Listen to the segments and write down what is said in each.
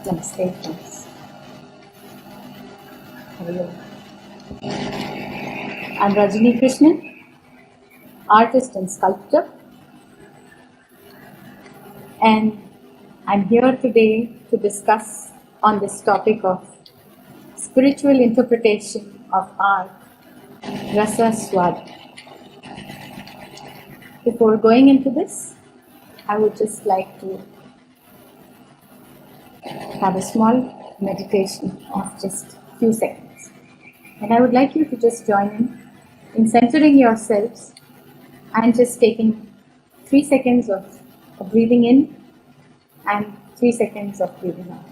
Namaste, friends. Hello. I'm Rajny Krishnan, artist and sculptor, and I'm here today to discuss on this topic of spiritual interpretation of art, Rasāsvāda. Before going into this, I would just like to have a small meditation of just a few seconds. And I would like you to just join in centering yourselves and just taking 3 seconds of breathing in and 3 seconds of breathing out.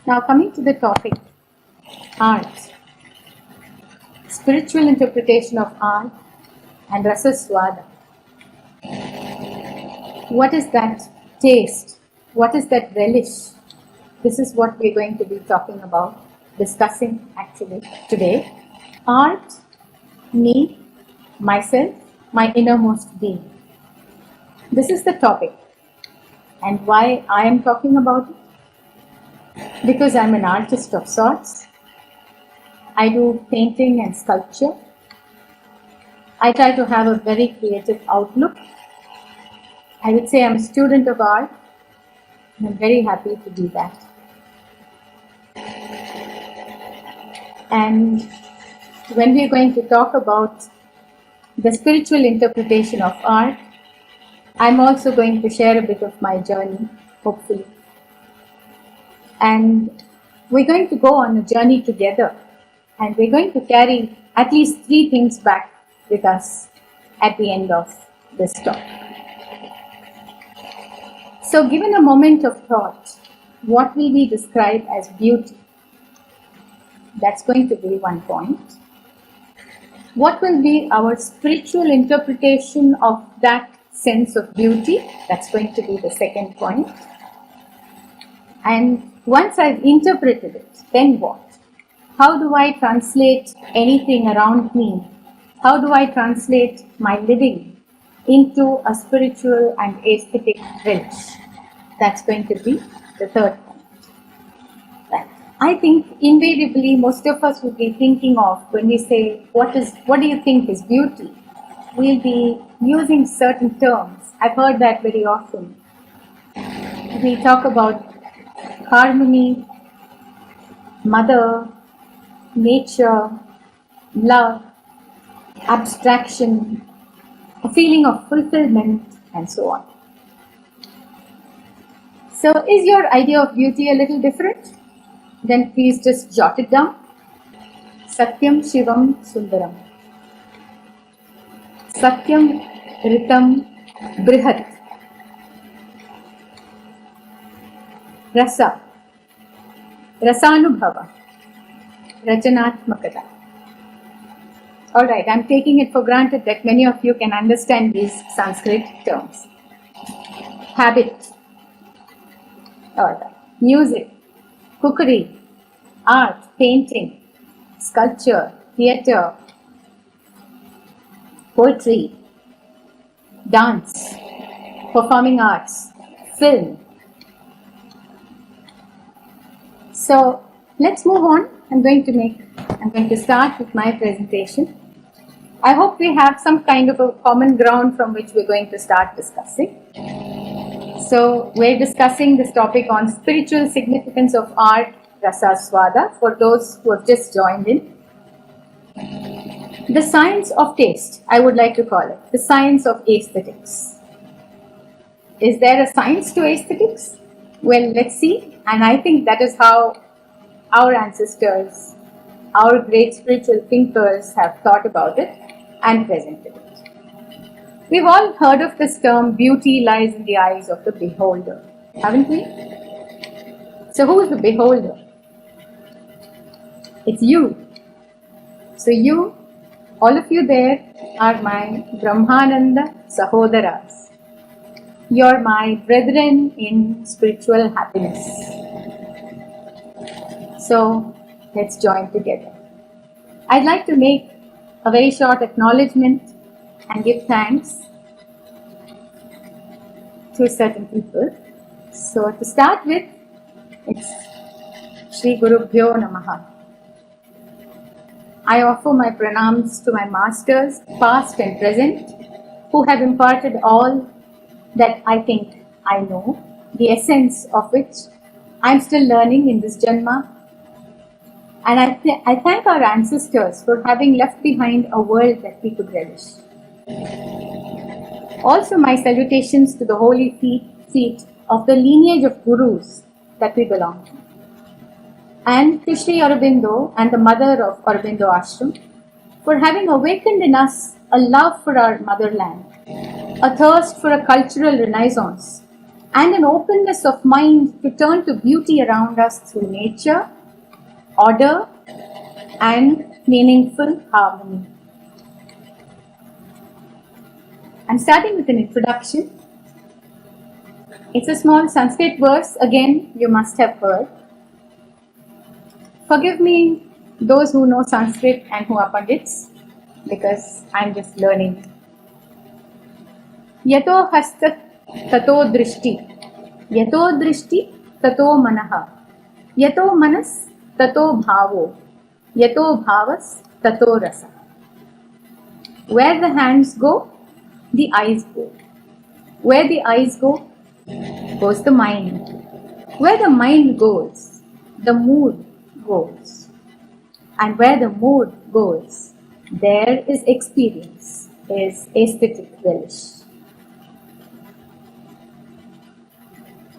Now coming to the topic, art, spiritual interpretation of art and Rasāsvāda. What is that taste? What is that relish? This is what we're going to be talking about, discussing actually today. Art, me, myself, my innermost being. This is the topic. And why I am talking about it? Because I'm an artist of sorts. I do painting and sculpture. I try to have a very creative outlook. I would say I'm a student of art, and I'm very happy to do that. And when we're going to talk about the spiritual interpretation of art, I'm also going to share a bit of my journey, hopefully. And we're going to go on a journey together, and we're going to carry at least 3 things back with us at the end of this talk. So given a moment of thought, what will we describe as beauty? That's going to be one point. What will be our spiritual interpretation of that sense of beauty? That's going to be the second point. And once I've interpreted it, then what? How do I translate anything around me? How do I translate my living into a spiritual and aesthetic relish? That's going to be the third point. Right. I think invariably most of us will be thinking of, when we say, what do you think is beauty? We'll be using certain terms. I've heard that very often. We talk about harmony, mother, nature, love, abstraction, a feeling of fulfillment, and so on. So is your idea of beauty a little different? Then please just jot it down. Satyam Shivam Sundaram. Satyam Ritam Brihat. Rasa, Rasanubhava, Rachanatmakata. Alright, I'm taking it for granted that many of you can understand these Sanskrit terms. Habit, alright, music, cookery, art, painting, sculpture, theatre, poetry, dance, performing arts, film. So let's move on. I'm going to start with my presentation. I hope we have some kind of a common ground from which we're going to start discussing. So we're discussing this topic on spiritual significance of art, Rasāsvāda, for those who have just joined in. The science of taste, I would like to call it, the science of aesthetics. Is there a science to aesthetics? Well, let's see. And I think that is how our ancestors, our great spiritual thinkers have thought about it and presented it. We've all heard of this term, beauty lies in the eyes of the beholder, haven't we? So who is the beholder? It's you. So you, all of you there, are my Brahmananda Sahodaras. You're my brethren in spiritual happiness. So let's join together. I'd like to make a very short acknowledgement and give thanks to certain people. So to start with, it's Shri Gurubhyo Namaha. I offer my pranams to my masters, past and present, who have imparted all that I think I know, the essence of which I'm still learning in this Janma. And I thank our ancestors for having left behind a world that we could relish. Also my salutations to the holy feet of the lineage of gurus that we belong to. And to Sri Aurobindo and the mother of Aurobindo Ashram for having awakened in us a love for our motherland, a thirst for a cultural renaissance, and an openness of mind to turn to beauty around us through nature, order, and meaningful harmony. I'm starting with an introduction. It's a small Sanskrit verse, again, you must have heard. Forgive me, those who know Sanskrit and who are pandits, because I'm just learning. Yato hastat tato drishti, yato drishti tato manaha, yato manas tato bhavo, yato bhavas tato rasa. Where the hands go, the eyes go. Where the eyes go, goes the mind. Where the mind goes, the mood goes. And where the mood goes, there is experience, is aesthetic relish.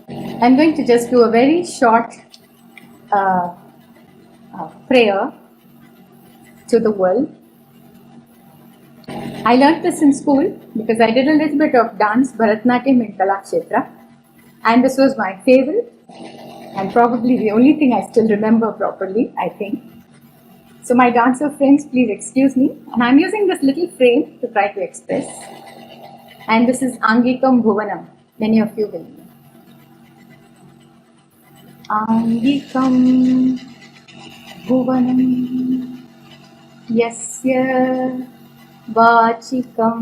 I'm going to just do a very short prayer to the world. I learned this in school because I did a little bit of dance, Bharatnatyam in Kalakshetra, and this was my favorite and probably the only thing I still remember properly, I think. So my dancer friends, please excuse me. And I'm using this little frame to try to express. And this is Angikam Bhuvanam. Many of you will know. Angikam Bhuvanam Yasya Vachikam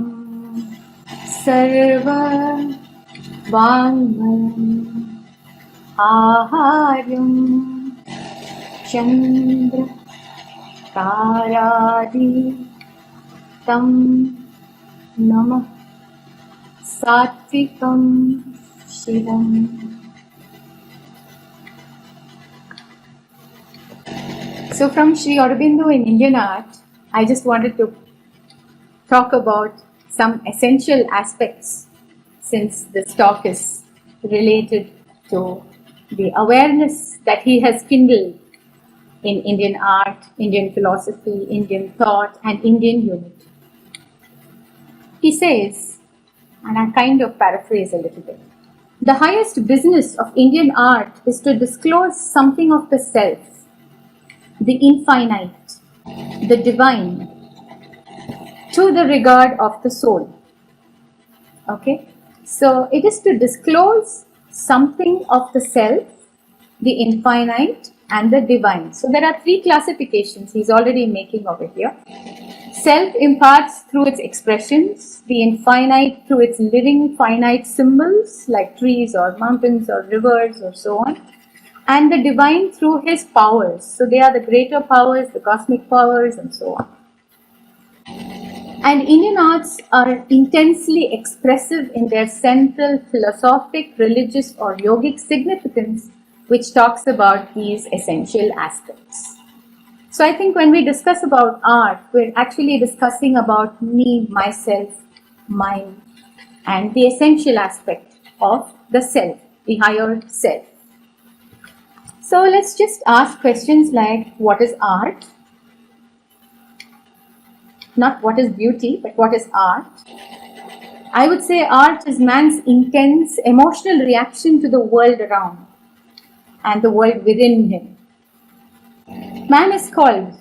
Sarva Vangmayam Aharyam Chandra Karadi Tam Namah Satvikam Shivam. So from Sri Aurobindo in Indian art, I just wanted to talk about some essential aspects, since this talk is related to the awareness that he has kindled in Indian art, Indian philosophy, Indian thought, and Indian unity. He says, and I kind of paraphrase a little bit, the highest business of Indian art is to disclose something of the self, the infinite, the divine, to the regard of the soul. Okay? So it is to disclose something of the self, the infinite, and the divine. So there are three classifications he's already making over here. Self imparts through its expressions, the infinite through its living finite symbols like trees or mountains or rivers or so on, and the divine through his powers. So they are the greater powers, the cosmic powers, and so on. And Indian arts are intensely expressive in their central philosophic, religious, or yogic significance, which talks about these essential aspects. So I think when we discuss about art, we're actually discussing about me, myself, mine, and the essential aspect of the self, the higher self. So let's just ask questions like, what is art? Not what is beauty, but what is art? I would say art is man's intense emotional reaction to the world around and the world within him. Man is called,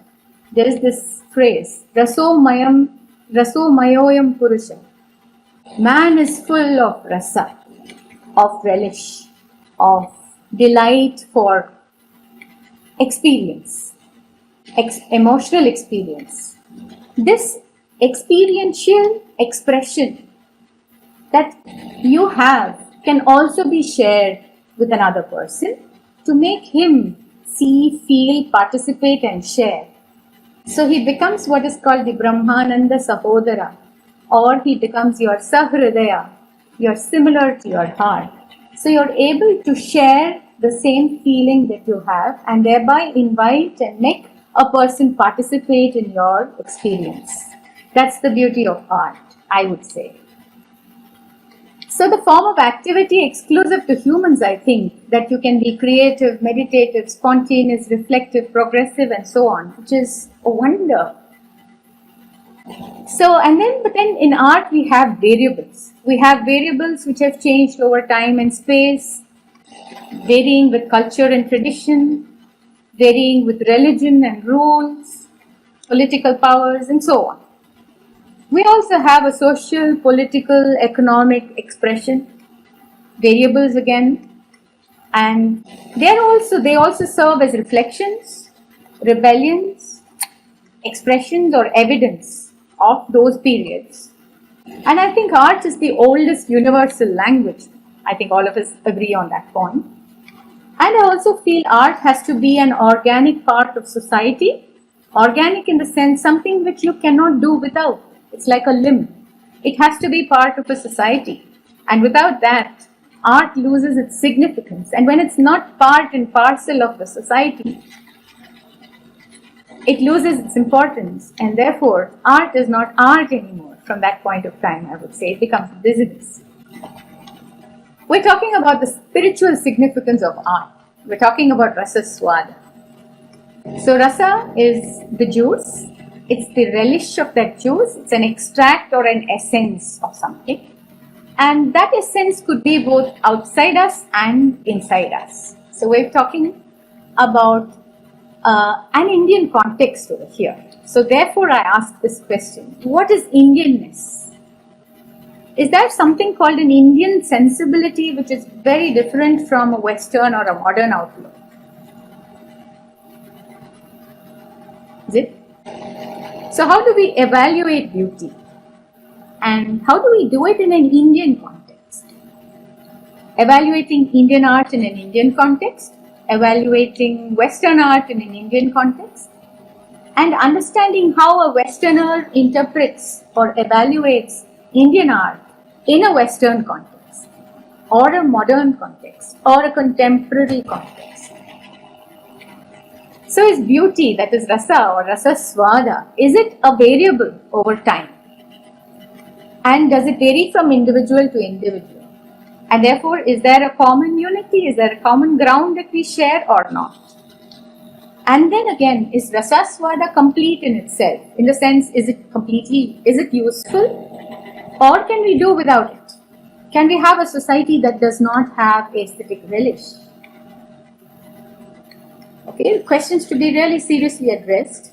there is this phrase, Rasāsvāda Purusha. Man is full of rasa, of relish, of delight for experience, emotional experience. This experiential expression that you have can also be shared with another person to make him see, feel, participate and share. So he becomes what is called the Brahmananda Sahodara, or he becomes your Sahridaya, you're similar to your heart. So you're able to share the same feeling that you have and thereby invite and make a person participate in your experience. That's the beauty of art, I would say. So the form of activity exclusive to humans, I think, that you can be creative, meditative, spontaneous, reflective, progressive and so on, which is a wonder. So, but then in art we have variables. We have variables which have changed over time and space, varying with culture and tradition, varying with religion and rules, political powers and so on. We also have a social, political, economic expression, variables again, and they also serve as reflections, rebellions, expressions or evidence of those periods. And I think art is the oldest universal language. I think all of us agree on that point. And I also feel art has to be an organic part of society. Organic in the sense something which you cannot do without. It's like a limb. It has to be part of a society. And without that, art loses its significance. And when it's not part and parcel of the society, it loses its importance. And therefore, art is not art anymore from that point of time, I would say. It becomes business. We're talking about the spiritual significance of art. We're talking about Rasāsvāda. So rasa is the juice. It's the relish of that juice. It's an extract or an essence of something. And that essence could be both outside us and inside us. So we're talking about an Indian context over here. So therefore I ask this question. What is Indianness? Is there something called an Indian sensibility which is very different from a Western or a modern outlook? Is it? So how do we evaluate beauty? And how do we do it in an Indian context? Evaluating Indian art in an Indian context, evaluating Western art in an Indian context, and understanding how a Westerner interprets or evaluates Indian art in a Western context, or a modern context, or a contemporary context. So is beauty, that is rasa or Rasāsvāda, is it a variable over time? And does it vary from individual to individual? And therefore, is there a common unity? Is there a common ground that we share or not? And then again, is Rasāsvāda complete in itself? In the sense, is it useful? Or can we do without it? Can we have a society that does not have aesthetic relish? Okay, questions to be really seriously addressed.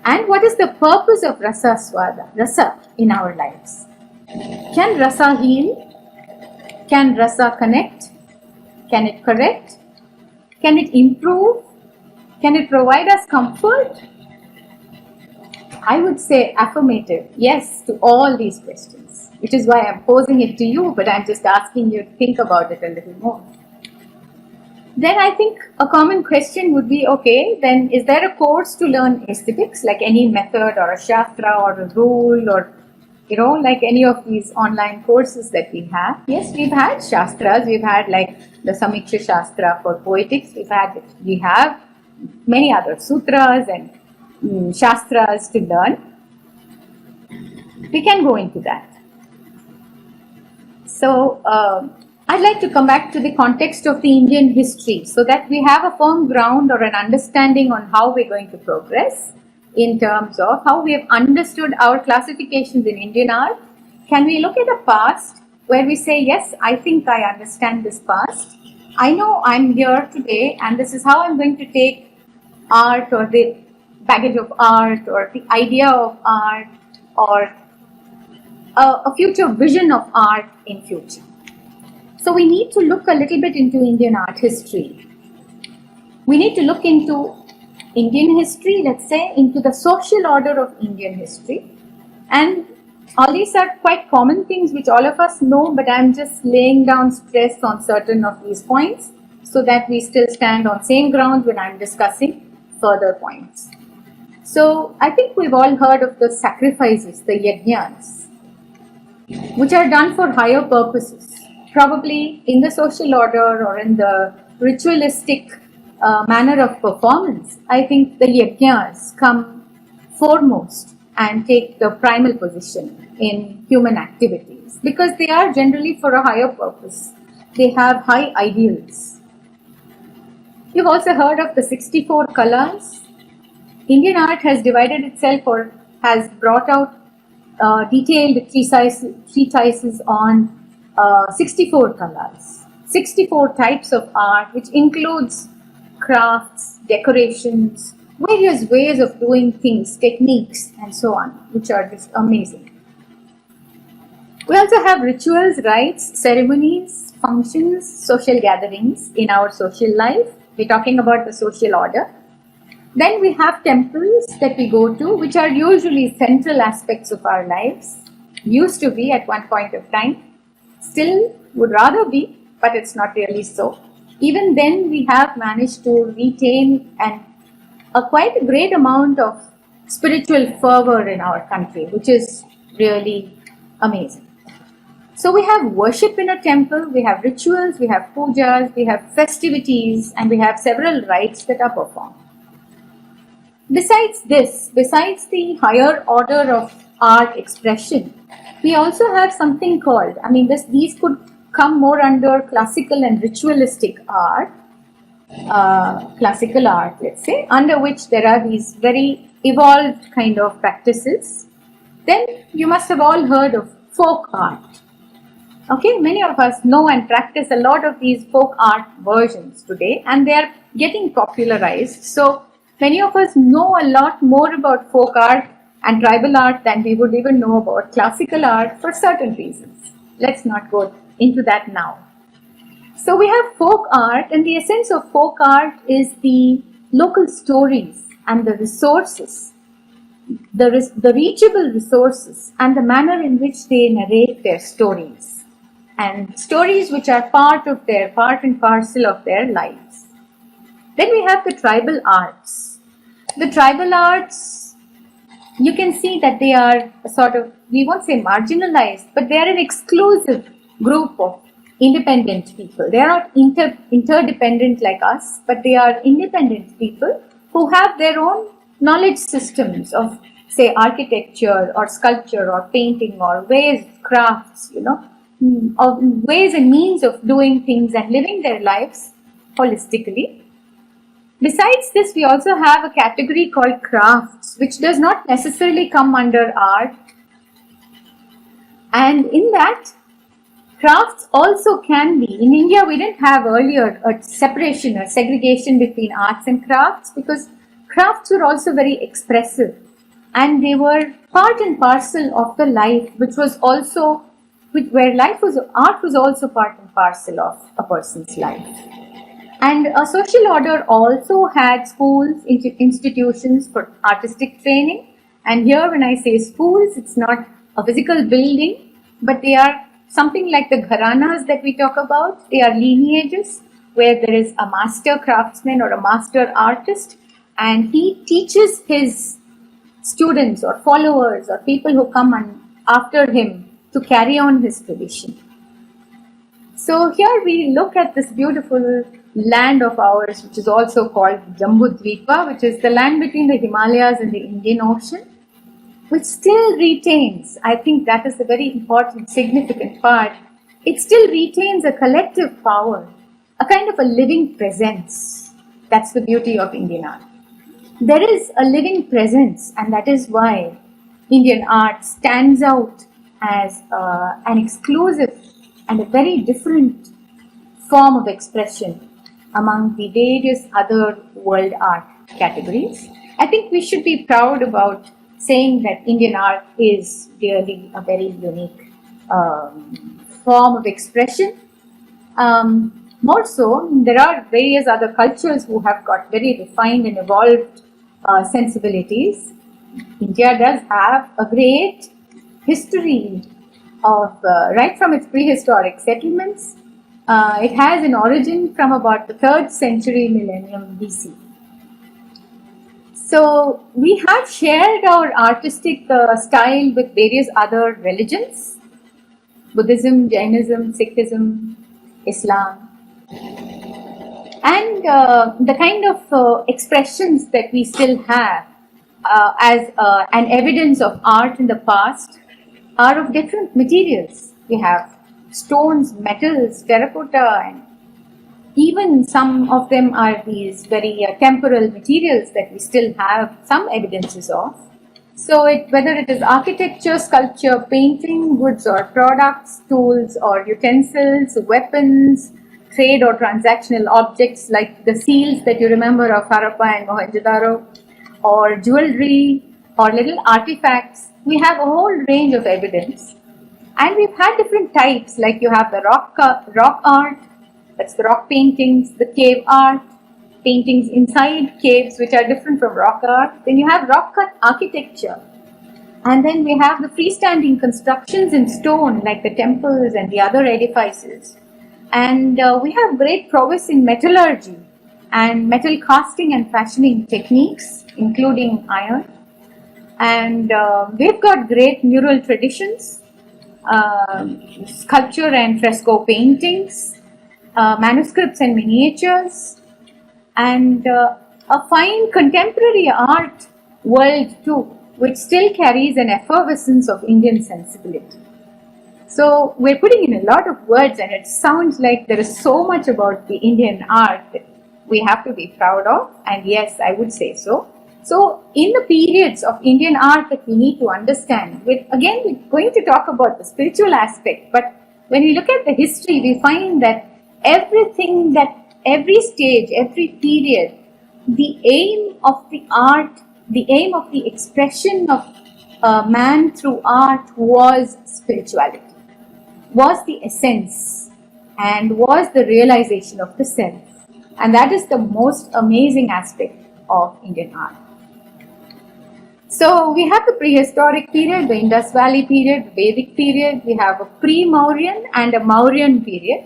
And what is the purpose of Rasāsvāda, rasa in our lives? Can rasa heal? Can rasa connect? Can it correct? Can it improve? Can it provide us comfort? I would say affirmative, yes to all these questions, which is why I'm posing it to you, but I'm just asking you to think about it a little more. Then I think a common question would be, okay, then is there a course to learn aesthetics, like any method or a shastra or a rule or, like any of these online courses that we have? Yes, we've had shastras. We've had like the Samiksha Shastra for poetics. We have many other sutras and shastras to learn. We can go into that. So, I'd like to come back to the context of the Indian history so that we have a firm ground or an understanding on how we're going to progress in terms of how we have understood our classifications in Indian art. Can we look at a past where we say, yes, I think I understand this past. I know I'm here today and this is how I'm going to take art or the baggage of art or the idea of art or a future vision of art in future. So we need to look a little bit into Indian art history. We need to look into Indian history, let's say, into the social order of Indian history. And all these are quite common things which all of us know, but I'm just laying down stress on certain of these points so that we still stand on same ground when I'm discussing further points. So I think we've all heard of the sacrifices, the yajnas, which are done for higher purposes, probably in the social order or in the ritualistic manner of performance. I think the yajnas come foremost and take the primal position in human activities because they are generally for a higher purpose. They have high ideals. You've also heard of the 64 kalas. Indian art has divided itself or has brought out detailed treatises on 64 kalas, 64 types of art, which includes crafts, decorations, various ways of doing things, techniques, and so on, which are just amazing. We also have rituals, rites, ceremonies, functions, social gatherings in our social life. We're talking about the social order. Then we have temples that we go to, which are usually central aspects of our lives. Used to be at one point of time. Still would rather be, but it's not really so. Even then, we have managed to retain quite a great amount of spiritual fervor in our country, which is really amazing. So we have worship in a temple, we have rituals, we have pujas, we have festivities, and we have several rites that are performed. Besides this, besides the higher order of art expression, we also have something called, these could come more under classical and ritualistic art, classical art, let's say, under which there are these very evolved kind of practices. Then you must have all heard of folk art. Okay, many of us know and practice a lot of these folk art versions today, and they are getting popularized. So many of us know a lot more about folk art and tribal art than we would even know about classical art for certain reasons. Let's not go into that now. So we have folk art, and the essence of folk art is the local stories and the resources, the reachable resources and the manner in which they narrate their stories, and stories which are part and parcel of their lives. Then we have the tribal arts. The tribal arts, you can see that they are sort of, we won't say marginalized, but they are an exclusive group of independent people. They are not interdependent like us, but they are independent people who have their own knowledge systems of, say, architecture or sculpture or painting or ways, crafts, of ways and means of doing things and living their lives holistically. Besides this, we also have a category called crafts, which does not necessarily come under art. And in that, crafts also can be, in India we didn't have earlier a separation or segregation between arts and crafts, because crafts were also very expressive and they were part and parcel of the life, which was also, where art was also part and parcel of a person's life. And a social order also had schools, institutions for artistic training. And here when I say schools, it's not a physical building, but they are something like the gharanas that we talk about. They are lineages where there is a master craftsman or a master artist, and he teaches his students or followers or people who come after him to carry on his tradition. So here we look at this beautiful land of ours, which is also called Jambudvipa, which is the land between the Himalayas and the Indian Ocean, which still retains, I think that is the very important, significant part, it still retains a collective power, a kind of a living presence. That's the beauty of Indian art. There is a living presence, and that is why Indian art stands out as an exclusive and a very different form of expression among the various other world art categories. I think we should be proud about saying that Indian art is really a very unique form of expression. More so, there are various other cultures who have got very refined and evolved sensibilities. India does have a great history of right from its prehistoric settlements. It has an origin from about the 3rd century millennium BC. So we have shared our artistic style with various other religions: Buddhism, Jainism, Sikhism, Islam. And the kind of expressions that we still have as an evidence of art in the past are of different materials. We have stones, metals, terracotta, and even some of them are these very temporal materials that we still have some evidences of. So whether it is architecture, sculpture, painting, goods or products, tools or utensils, weapons, trade or transactional objects like the seals that you remember of Harappa and Mohenjo-daro, or jewelry or little artifacts, we have a whole range of evidence. And we've had different types, like you have the rock art, that's the rock paintings, the cave art, paintings inside caves which are different from rock art. Then you have rock cut architecture. And then we have the freestanding constructions in stone like the temples and the other edifices. And we have great prowess in metallurgy and metal casting and fashioning techniques, including iron. And we've got great mural traditions, sculpture and fresco paintings, manuscripts and miniatures, and a fine contemporary art world too, which still carries an effervescence of Indian sensibility. So we're putting in a lot of words, and it sounds like there is so much about the Indian art that we have to be proud of, and yes, I would say so. So in the periods of Indian art that we need to understand, we're going to talk about the spiritual aspect, but when we look at the history, we find that everything, that every stage, every period, the aim of the art, the aim of the expression of man through art was spirituality, was the essence, and was the realization of the self. And that is the most amazing aspect of Indian art. So we have the prehistoric period, the Indus Valley period, the Vedic period. We have a pre-Mauryan and a Mauryan period,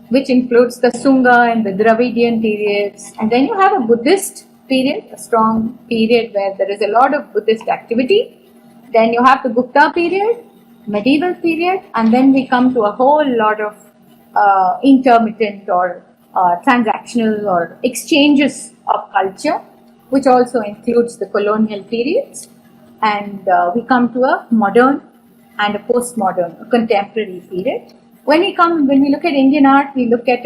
which includes the Sunga and the Dravidian periods. And then you have a Buddhist period, a strong period where there is a lot of Buddhist activity. Then you have the Gupta period, medieval period, and then we come to a whole lot of intermittent or transactional or exchanges of culture, which also includes the colonial periods. And we come to a modern and a postmodern, a contemporary period. When we look at Indian art, we look at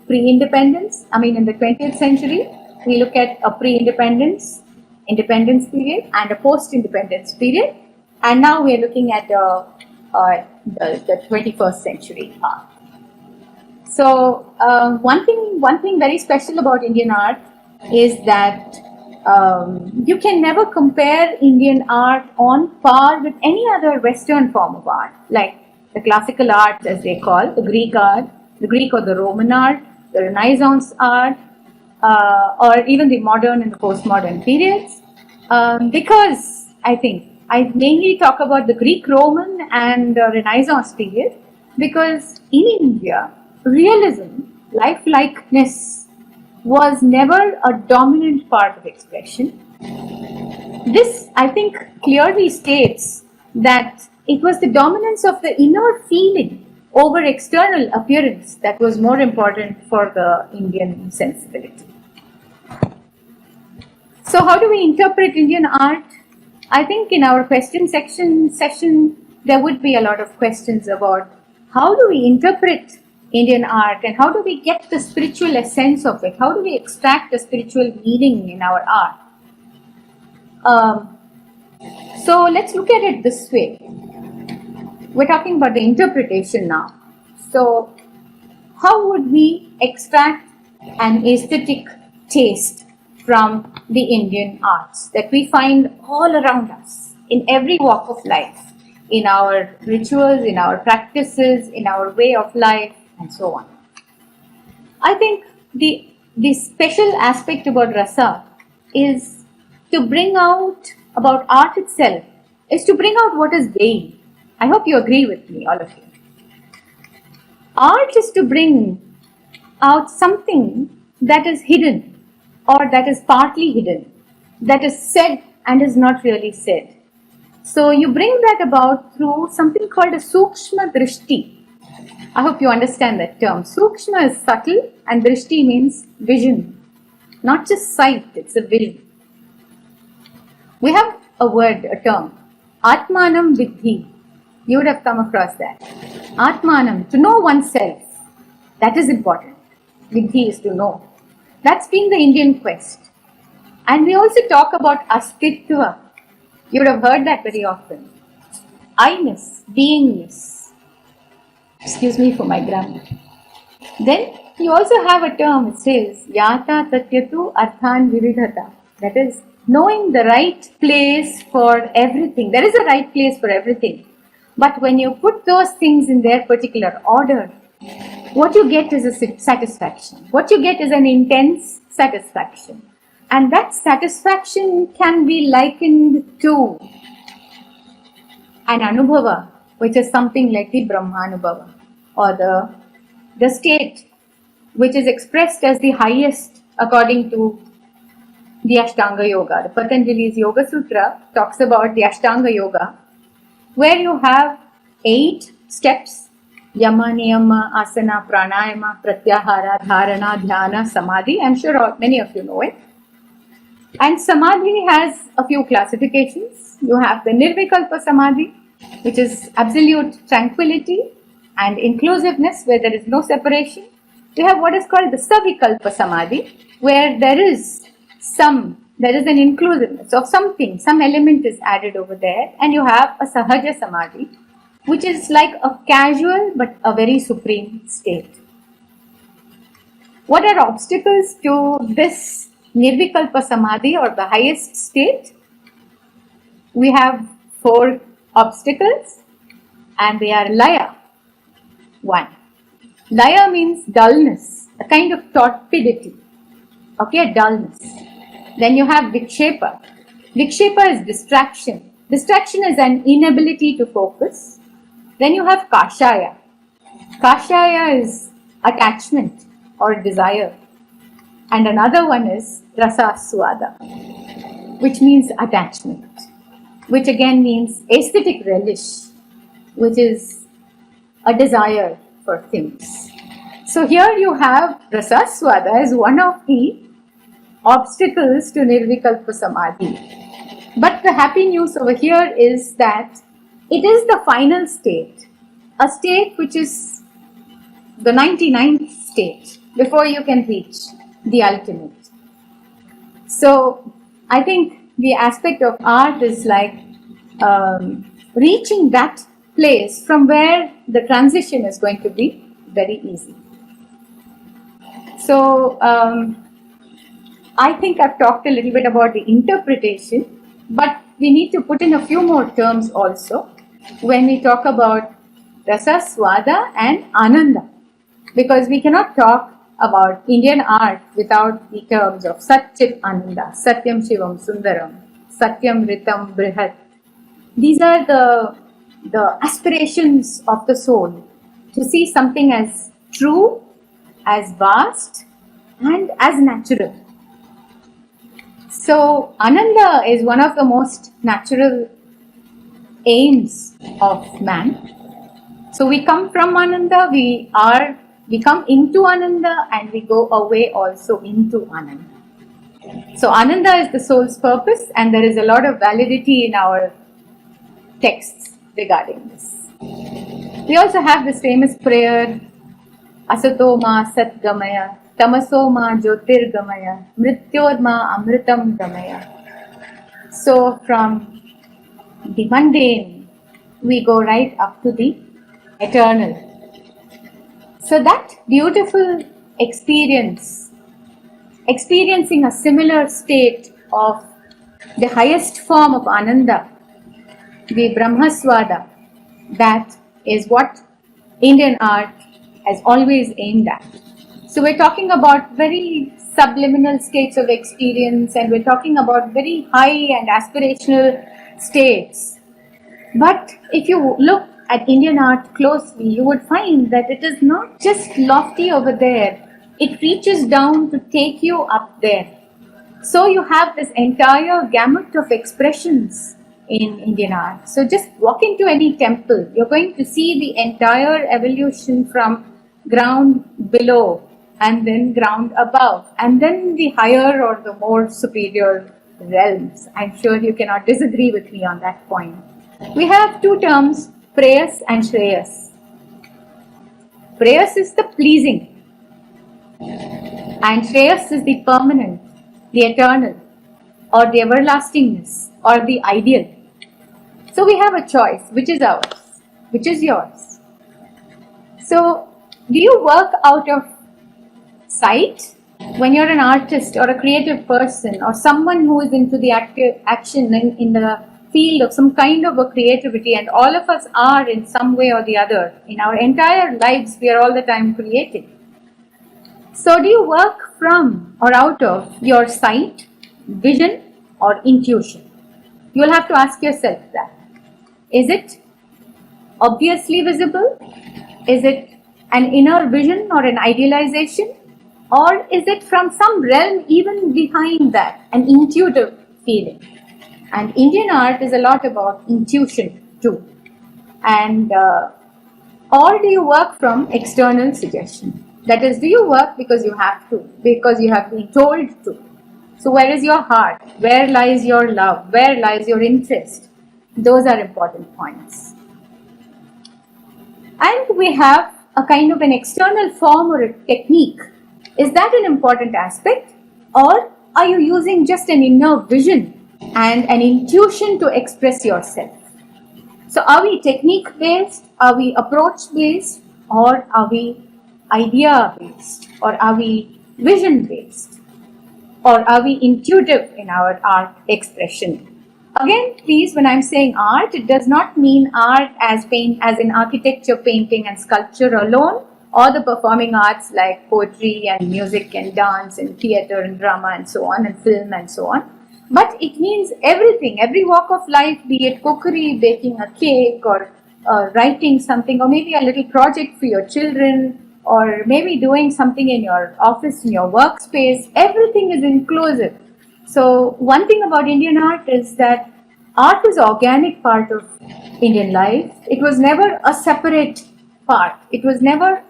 pre-independence. In the 20th century, we look at a pre-independence, independence period, and a post-independence period. And now we are looking at the 21st century art. So one thing very special about Indian art is that you can never compare Indian art on par with any other Western form of art, like the classical arts, as they call, the Greek art, the Greek or the Roman art, the Renaissance art, or even the modern and the postmodern periods. Because I mainly talk about the Greek, Roman, and Renaissance period, because in India, realism, lifelikeness, was never a dominant part of expression. This, I think, clearly states that it was the dominance of the inner feeling over external appearance that was more important for the Indian sensibility. So how do we interpret Indian art? I think in our question session, there would be a lot of questions about how do we interpret Indian art and how do we get the spiritual essence of it? How do we extract the spiritual meaning in our art? So let's look at it this way. We're talking about the interpretation now. So how would we extract an aesthetic taste from the Indian arts that we find all around us in every walk of life, in our rituals, in our practices, in our way of life, and so on? I think the special aspect about rasa is to bring out about art itself is to bring out what is veiled. I hope you agree with me, all of you. Art is to bring out something that is hidden or that is partly hidden, that is said and is not really said. So you bring that about through something called a sukshma drishti. I hope you understand that term. Sukshma is subtle and drishti means vision. Not just sight, it's a vision. We have a word, a term, Atmanam Vidhi. You would have come across that. Atmanam, to know oneself. That is important. Vidhi is to know. That's been the Indian quest. And we also talk about astitva. You would have heard that very often. I-ness, beingness. Excuse me for my grammar. Then you also have a term, it says, Yata Tatyatu Arthan Vividhata. That is, knowing the right place for everything. There is a right place for everything. But when you put those things in their particular order, what you get is a satisfaction. What you get is an intense satisfaction. And that satisfaction can be likened to an anubhava, which is something like the Brahmanubhava, or the state which is expressed as the highest according to the Ashtanga Yoga. The Patanjali's Yoga Sutra talks about the Ashtanga Yoga, where you have 8 steps: Yama, Niyama, Asana, Pranayama, Pratyahara, Dharana, Dhyana, Samadhi. I'm sure many of you know it. And Samadhi has a few classifications. You have the Nirvikalpa Samadhi, which is absolute tranquility and inclusiveness, where there is no separation. You have what is called the Savikalpa Samadhi, where there is an inclusiveness of something, some element is added over there. And you have a Sahaja Samadhi, which is like a casual but a very supreme state. What are obstacles to this Nirvikalpa Samadhi, or the highest state? We have 4 obstacles, and they are Laya. 1. Laya means dullness, a kind of torpidity. Okay, dullness. Then you have Vikshepa. Vikshepa is distraction. Distraction is an inability to focus. Then you have Kashaya. Kashaya is attachment or desire. And another one is Rasāsvāda, which means attachment, which again means aesthetic relish, which is a desire for things. So here you have Rasāsvāda as one of the obstacles to Nirvikalpa Samadhi. But the happy news over here is that it is the final state, a state which is the 99th state before you can reach the ultimate. So I think the aspect of art is like reaching that place from where the transition is going to be very easy. So I think I've talked a little bit about the interpretation, but we need to put in a few more terms also when we talk about Rasāsvāda and Ananda, because we cannot talk about Indian art without the terms of Satchit Ananda, Satyam Shivam Sundaram, Satyam Ritam Brihat. These are the aspirations of the soul, to see something as true, as vast, and as natural. So Ananda is one of the most natural aims of man. So we come from Ananda, we come into Ananda, and we go away also into Ananda. So Ananda is the soul's purpose, and there is a lot of validity in our texts regarding this. We also have this famous prayer, Asato ma Satgamaya, Tamaso ma Jyotirgamaya, Mrityor ma Amritam Gamaya. So from the mundane, we go right up to the eternal. So that beautiful experience, experiencing a similar state of the highest form of Ananda, the Brahmasvada, that is what Indian art has always aimed at. So we're talking about very subliminal states of experience, and we're talking about very high and aspirational states. But if you look at Indian art closely, you would find that it is not just lofty over there. It reaches down to take you up there. So you have this entire gamut of expressions in Indian art. So just walk into any temple, you're going to see the entire evolution from ground below and then ground above, and then the higher or the more superior realms. I'm sure you cannot disagree with me on that point. We have two terms, prayas and shreyas. Prayas is the pleasing, and shreyas is the permanent, the eternal, or the everlastingness, or the ideal. So we have a choice, which is ours, which is yours. So do you work out of sight? When you're an artist or a creative person or someone who is into the active action in the field of some kind of a creativity, and all of us are in some way or the other, in our entire lives we are all the time creating. So do you work from or out of your sight, vision, or intuition? You will have to ask yourself that. Is it obviously visible? Is it an inner vision or an idealization? Or is it from some realm even behind that, an intuitive feeling? And Indian art is a lot about intuition too. And or do you work from external suggestion? That is, do you work because you have to, because you have been told to? So where is your heart? Where lies your love? Where lies your interest? Those are important points. And we have a kind of an external form or a technique. Is that an important aspect? Or are you using just an inner vision and an intuition to express yourself? So are we technique based? Are we approach based? Or are we idea based? Or are we vision based? Or are we intuitive in our art expression? Again, please, when I'm saying art, it does not mean art as in architecture, painting and sculpture alone, or the performing arts like poetry and music and dance and theatre and drama and so on, and film and so on. But it means everything, every walk of life, be it cookery, baking a cake, or writing something, or maybe a little project for your children, or maybe doing something in your office, in your workspace. Everything is inclusive. So one thing about Indian art is that art is an organic part of Indian life. It was never a separate part. It was never,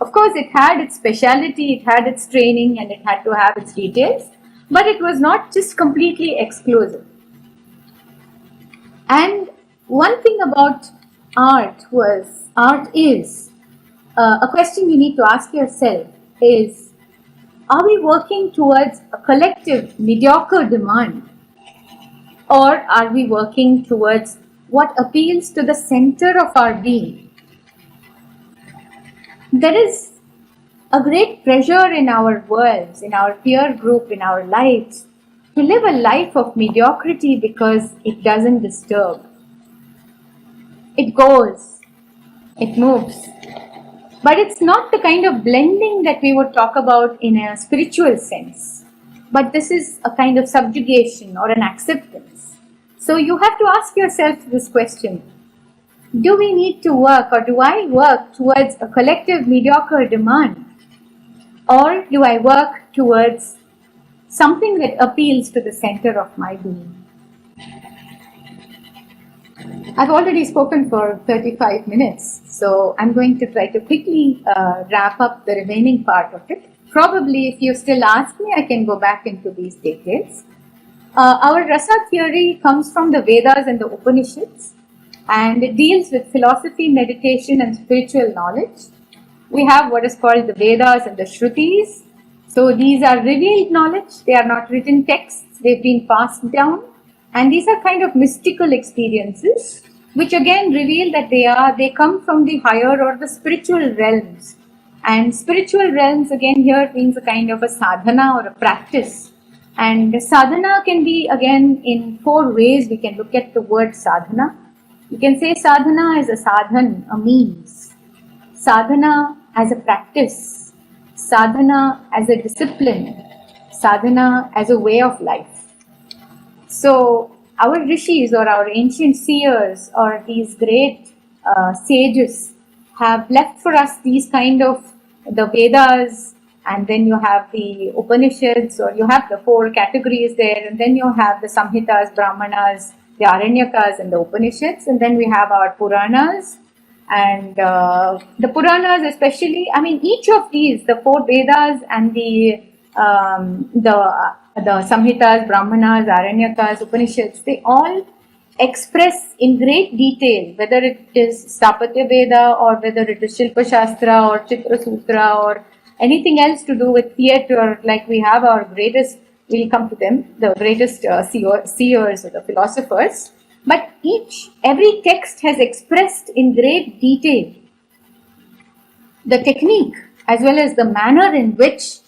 of course, it had its speciality, it had its training, and it had to have its details, but it was not just completely exclusive. And one thing about art is, a question you need to ask yourself is, are we working towards a collective mediocre demand, or are we working towards what appeals to the center of our being? There is a great pressure in our worlds, in our peer group, in our lives, to live a life of mediocrity because it doesn't disturb. It goes, it moves. But it's not the kind of blending that we would talk about in a spiritual sense. But this is a kind of subjugation or an acceptance. So you have to ask yourself this question. Do we need to work, or do I work towards a collective mediocre demand? Or do I work towards something that appeals to the center of my being? I've already spoken for 35 minutes, so I'm going to try to quickly wrap up the remaining part of it. Probably, if you still ask me, I can go back into these details. Our rasa theory comes from the Vedas and the Upanishads, and it deals with philosophy, meditation, and spiritual knowledge. We have what is called the Vedas and the Shrutis. So these are revealed knowledge. They are not written texts. They've been passed down. And these are kind of mystical experiences, which again reveal that they come from the higher or the spiritual realms. And spiritual realms again here means a kind of a sadhana or a practice. And sadhana can be again in 4 ways. We can look at the word sadhana. You can say sadhana as a sadhan, a means. Sadhana as a practice. sadhana as a discipline, sadhana as a way of life. So our rishis or our ancient seers or these great sages have left for us these kind of the Vedas, and then you have the Upanishads, or you have the 4 categories there, and then you have the Samhitas, Brahmanas, the Aranyakas and the Upanishads, and then we have our Puranas. And the Puranas especially, I mean, each of these, the 4 Vedas and the Samhitas, Brahmanas, Aranyakas, Upanishads, they all express in great detail, whether it is Stapatya Veda or whether it is Shilpa Shastra or Chitra Sutra or anything else to do with theatre, like we have our greatest, we'll come to them, the greatest seers or the philosophers. But every text has expressed in great detail the technique as well as the manner in which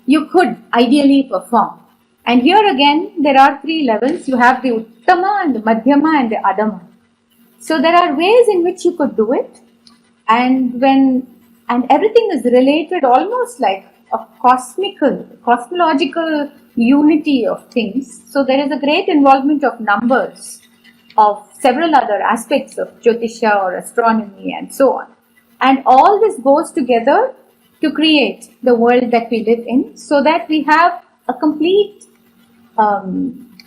you could ideally perform. And here again, there are 3 levels. You have the Uttama and the Madhyama and the Adama. So there are ways in which you could do it, and everything is related almost like a cosmological unity of things. So there is a great involvement of numbers, of several other aspects of Jyotisha or astronomy and so on. And all this goes together to create the world that we live in, so that we have a complete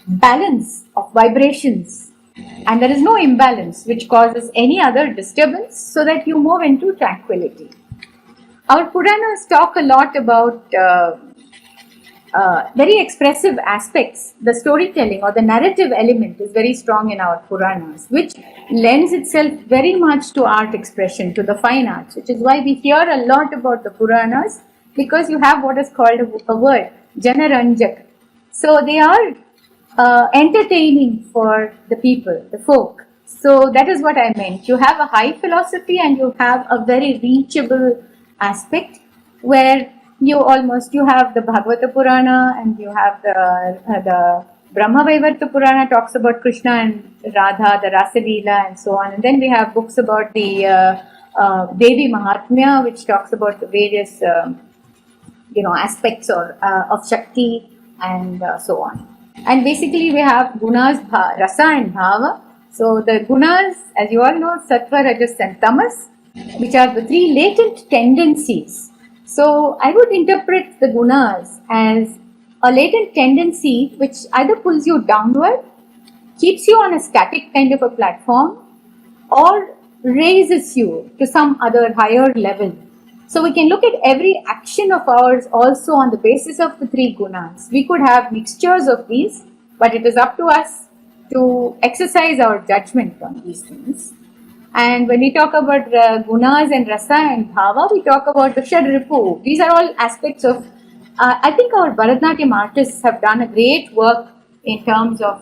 balance of vibrations, and there is no imbalance which causes any other disturbance, so that you move into tranquility. Our Puranas talk a lot about very expressive aspects. The storytelling or the narrative element is very strong in our Puranas, which lends itself very much to art expression, to the fine arts, which is why we hear a lot about the Puranas, because you have what is called a word, Janaranjak. So they are entertaining for the people, the folk. So that is what I meant. You have a high philosophy and you have a very reachable aspect, where you have the Bhagavata Purana and you have the Brahma Vaivarta Purana talks about Krishna and Radha, the Rasa Leela and so on. And then we have books about the Devi Mahatmya, which talks about the various aspects of Shakti and so on. And basically we have gunas, rasa and bhava. So the gunas, as you all know, sattva, rajas and tamas, which are the 3 latent tendencies. So I would interpret the gunas as a latent tendency which either pulls you downward, keeps you on a static kind of a platform, or raises you to some other higher level. So we can look at every action of ours also on the basis of the 3 gunas. We could have mixtures of these, but it is up to us to exercise our judgment on these things. And when we talk about gunas and rasa and bhava, we talk about the shadripu. These are all aspects of, I think our Bharatanatyam artists have done a great work in terms of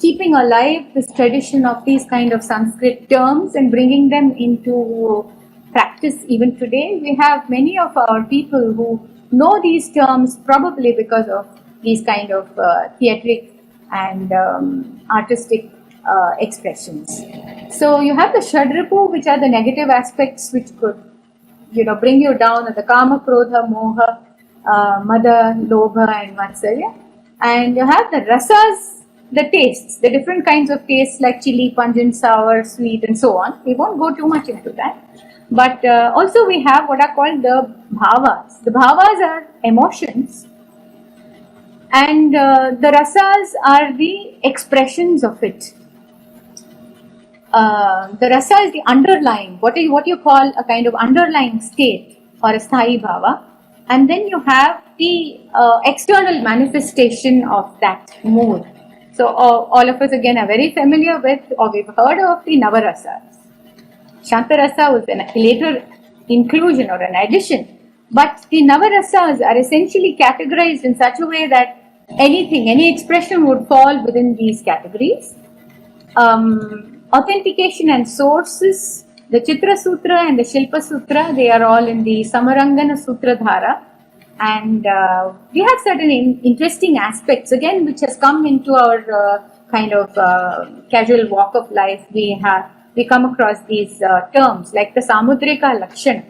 keeping alive this tradition of these kind of Sanskrit terms and bringing them into practice even today. We have many of our people who know these terms probably because of these kind of theatric and artistic expressions. So you have the Shadripu, which are the negative aspects which could, bring you down, the Kama, Krodha, Moha, Mada, Lobha and Matsalya. And you have the Rasas, the tastes, the different kinds of tastes like chili, pungent, sour, sweet and so on. We won't go too much into that. But also we have what are called the bhavas. The bhavas are emotions, and the rasas are the expressions of it. The rasa is the underlying, what you call a kind of underlying state or a sthayi bhava, and then you have the external manifestation of that mood. So all of us again are very familiar with, or we've heard of the Navarasas. Shantarasa was a later inclusion or an addition, but the Navarasas are essentially categorized in such a way that any expression would fall within these categories. Authentication and Sources, the Chitra Sutra and the Shilpa Sutra, they are all in the Samarangana Sutra Dhara, and we have certain interesting aspects again which has come into our kind of casual walk of life. We come across these terms like the Samudrika Lakshana.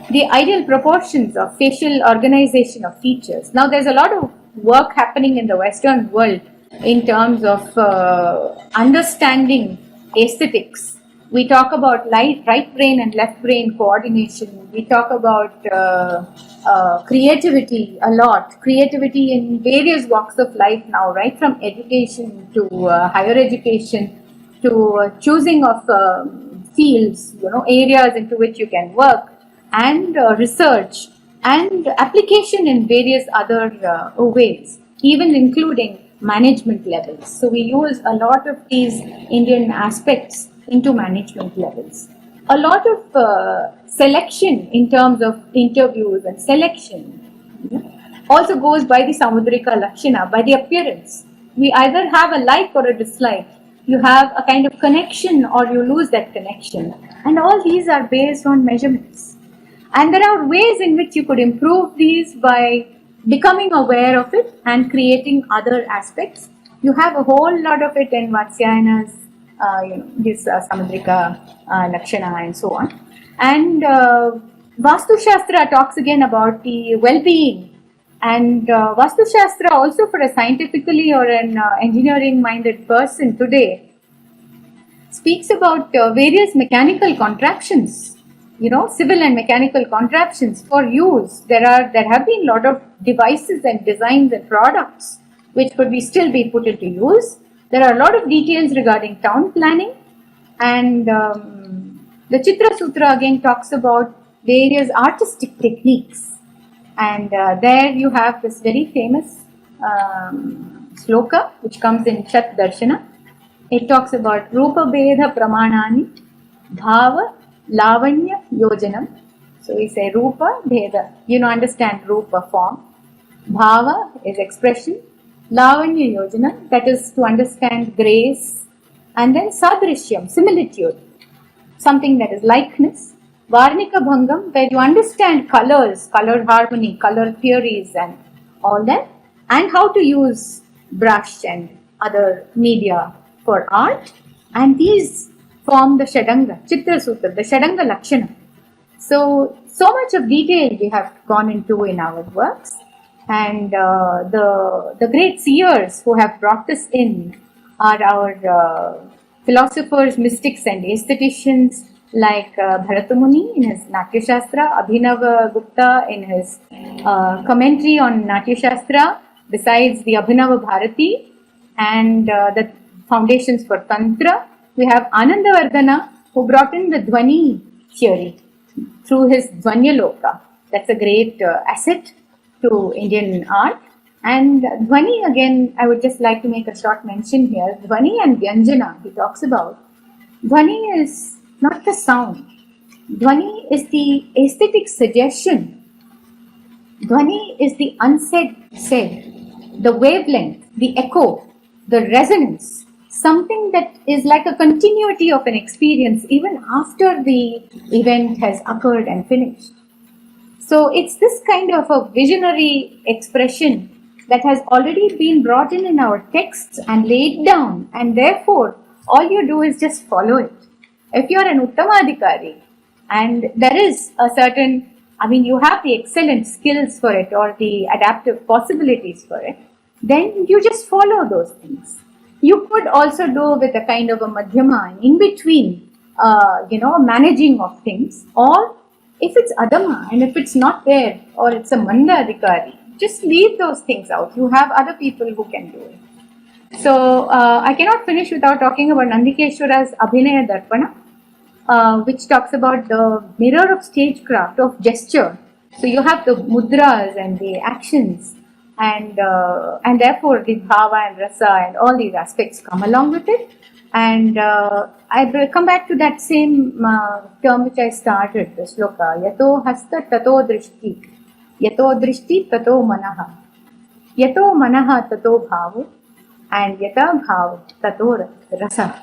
the ideal proportions of facial organization of features. Now, there's a lot of work happening in the Western world in terms of understanding aesthetics. We talk about right brain and left brain coordination. We talk about creativity a lot. Creativity in various walks of life now, right from education to higher education to choosing of fields, areas into which you can work, and research and application in various other ways, even including management levels. So we use a lot of these Indian aspects into management levels. A lot of selection in terms of interviews and selection also goes by the Samudrika Lakshana, by the appearance. We either have a like or a dislike. You have a kind of connection or you lose that connection. And all these are based on measurements. And there are ways in which you could improve these by becoming aware of it and creating other aspects. You have a whole lot of it in Vatsyayana's, his Samudrika Lakshana and so on. And Vastu Shastra talks again about the well-being. And Vastu Shastra also for a scientifically or an engineering-minded person today speaks about various mechanical contraptions. Civil and mechanical contraptions for use. There have been a lot of devices and designs and products which could still be put into use. There are a lot of details regarding town planning, and the Chitra Sutra again talks about various artistic techniques. And there you have this very famous sloka which comes in Chat Darshana. It talks about Rupa Bheda Pramanani Bhava Lavanya Yojanam. So we say Rupa Bheda. Understand Rupa form. Bhava is expression. Lavanya Yojanam, that is to understand grace. And then Sadrishyam, similitude. Something that is likeness. Varnika Bhangam, where you understand colors, color harmony, color theories and all that. And how to use brush and other media for art. And these form the Shadanga, Chitra Sutra, the Shadanga Lakshana. So much of detail we have gone into in our works. And the great seers who have brought this in are our philosophers, mystics and aestheticians like Bharatamuni in his Natya Shastra, Abhinava Gupta in his commentary on Natya Shastra, besides the Abhinava Bharati and the foundations for Tantra. We have Anandavardhana who brought in the Dhvani theory through his Dhvanyaloka. That's a great asset to Indian art. And Dhvani, again, I would just like to make a short mention here. Dhvani and Vyanjana, he talks about. Dhvani is not the sound. Dhvani is the aesthetic suggestion. Dhvani is the unsaid said, the wavelength, the echo, the resonance. Something that is like a continuity of an experience even after the event has occurred and finished. So it's this kind of a visionary expression that has already been brought in our texts and laid down, and therefore all you do is just follow it. If you are an Uttamadhikari and there is a certain, you have the excellent skills for it or the adaptive possibilities for it, then you just follow those things. You could also do with a kind of a madhyama, in between, managing of things, or if it's adama and if it's not there, or it's a manda adhikari, just leave those things out. You have other people who can do it. So I cannot finish without talking about Nandikeshwara's Abhinaya Darpana, which talks about the mirror of stagecraft, of gesture. So you have the mudras and the actions, and therefore the bhava and rasa and all these aspects come along with it. And I will come back to that same term which I started, the sloka. Yato hasta tato drishti. Yato drishti tato manaha. Yato manaha tato bhavo. And yata bhav tato rasa.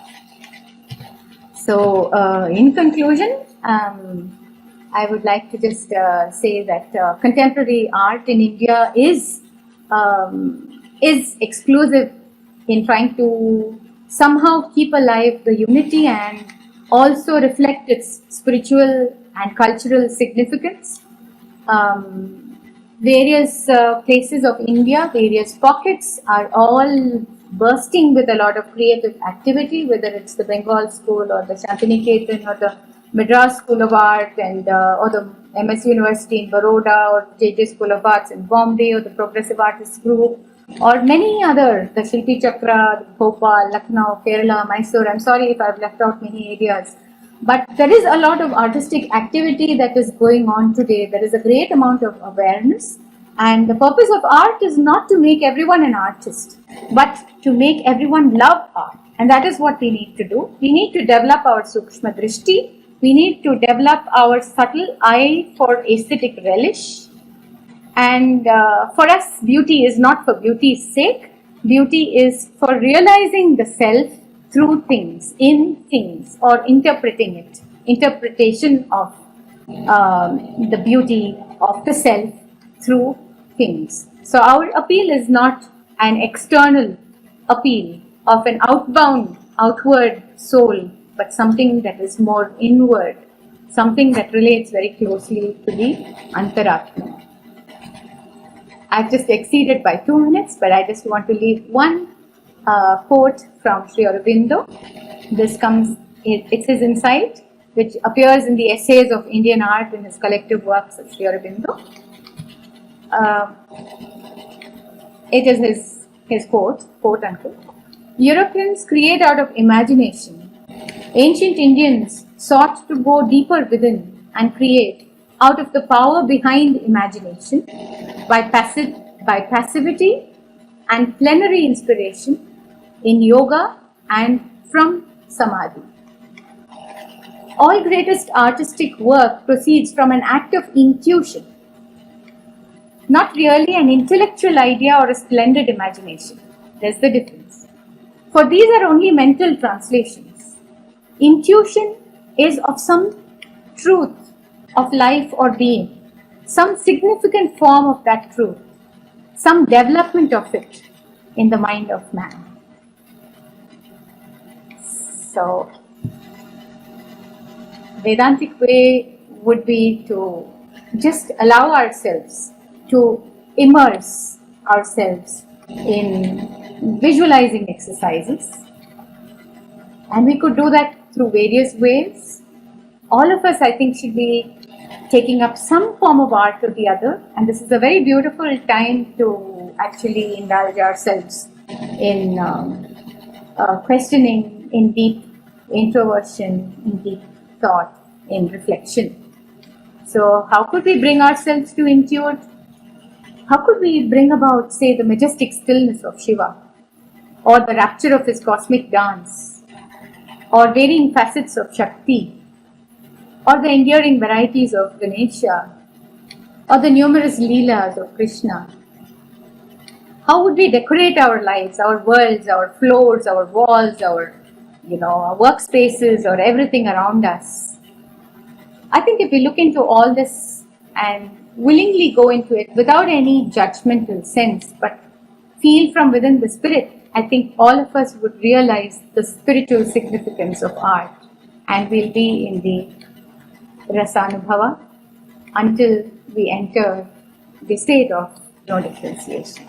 So in conclusion, I would like to just say that contemporary art in India is exclusive in trying to somehow keep alive the unity and also reflect its spiritual and cultural significance. Various places of India, various pockets are all bursting with a lot of creative activity, whether it's the Bengal School or the Shantiniketan or the Madras School of Art and or the MS University in Baroda or JJ School of Arts in Bombay or the Progressive Artists Group or many other, the Shilpi Chakra, Bhopal, Lucknow, Kerala, Mysore. I'm sorry if I've left out many areas. But there is a lot of artistic activity that is going on today. There is a great amount of awareness. And the purpose of art is not to make everyone an artist, but to make everyone love art. And that is what we need to do. We need to develop our Sukshma Drishti. We need to develop our subtle eye for aesthetic relish. And for us, beauty is not for beauty's sake. Beauty is for realizing the self through things, in things, or interpreting it. Interpretation of the beauty of the self through things. So our appeal is not an external appeal of an outward soul, but something that is more inward, something that relates very closely to the Antaratma. I've just exceeded by 2 minutes, but I just want to leave one quote from Sri Aurobindo. It's his insight, which appears in the Essays of Indian Art in his collective works of Sri Aurobindo. It is his quote unquote. Europeans create out of imagination. Ancient Indians sought to go deeper within and create out of the power behind imagination by passivity and plenary inspiration in yoga and from samadhi. All greatest artistic work proceeds from an act of intuition, not really an intellectual idea or a splendid imagination. There's the difference. For these are only mental translations. Intuition is of some truth of life or being, some significant form of that truth, some development of it in the mind of man. So, Vedantic way would be to just allow ourselves to immerse ourselves in visualizing exercises, and we could do that through various ways. All of us, I think, should be taking up some form of art or the other, and this is a very beautiful time to actually indulge ourselves in questioning, in deep introversion, in deep thought, in reflection. So how could we bring ourselves to intuit? How could we bring about, say, the majestic stillness of Shiva, or the rapture of his cosmic dance, or varying facets of Shakti, or the enduring varieties of Ganesha, or the numerous Leelas of Krishna? How would we decorate our lives, our worlds, our floors, our walls, our workspaces, or everything around us? I think if we look into all this and willingly go into it without any judgmental sense, but feel from within the spirit, I think all of us would realize the spiritual significance of art, and we'll be in the Rasanubhava until we enter the state of no differentiation.